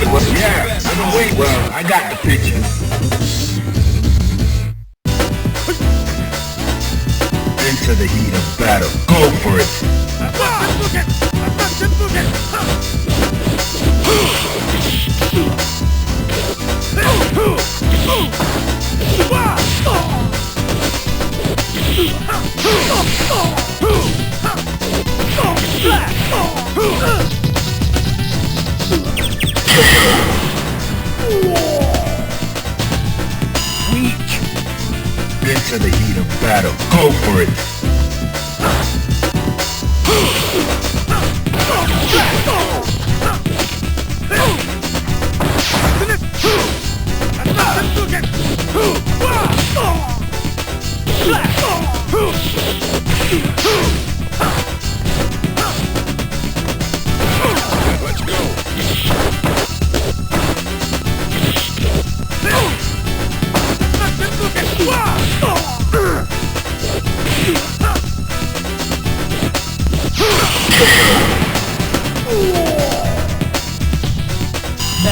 Well, yeah, wait, well, I got the picture. Into the heat of battle. Go for it. Into the heat of battle. Go for it. Let's go.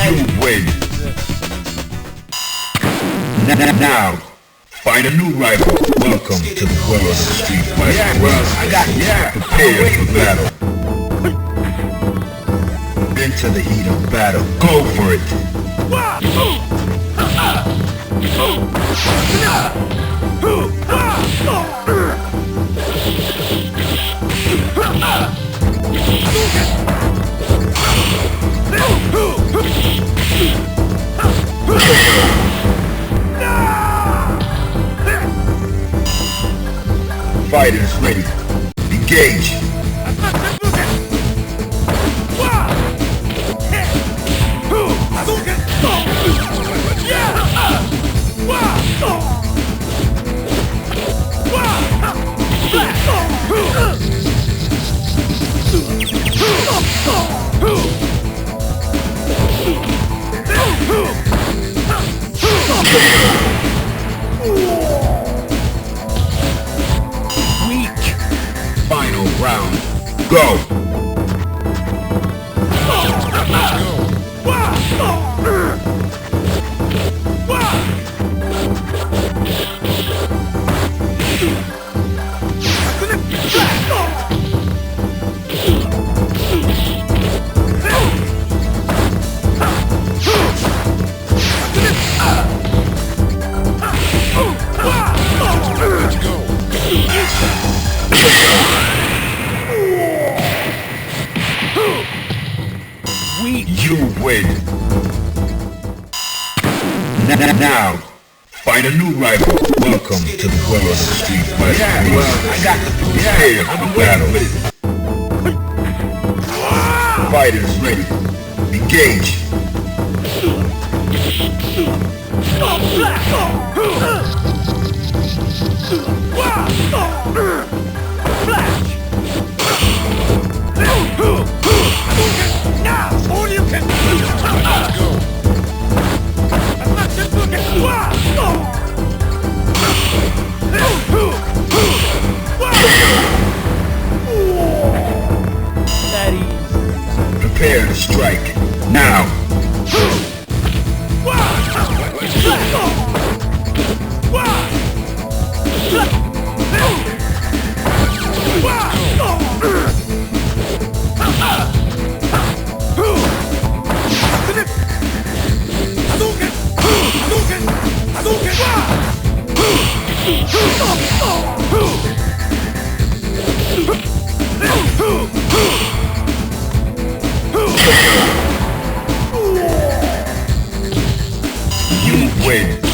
You win. Now, find a new rival. Welcome to the world of Street Fighter. Yeah, well, I got prepare for battle. Into the heat of battle. Go for it. Fighters ready. Engage. Final round. Go! You win. Now, find a new rival. Welcome to the world of Street Fighter. Yeah, well, I got the prepare for battle. Fighters ready. Engage. Now, all you can do. Let's go. Prepare to strike. Now. You win.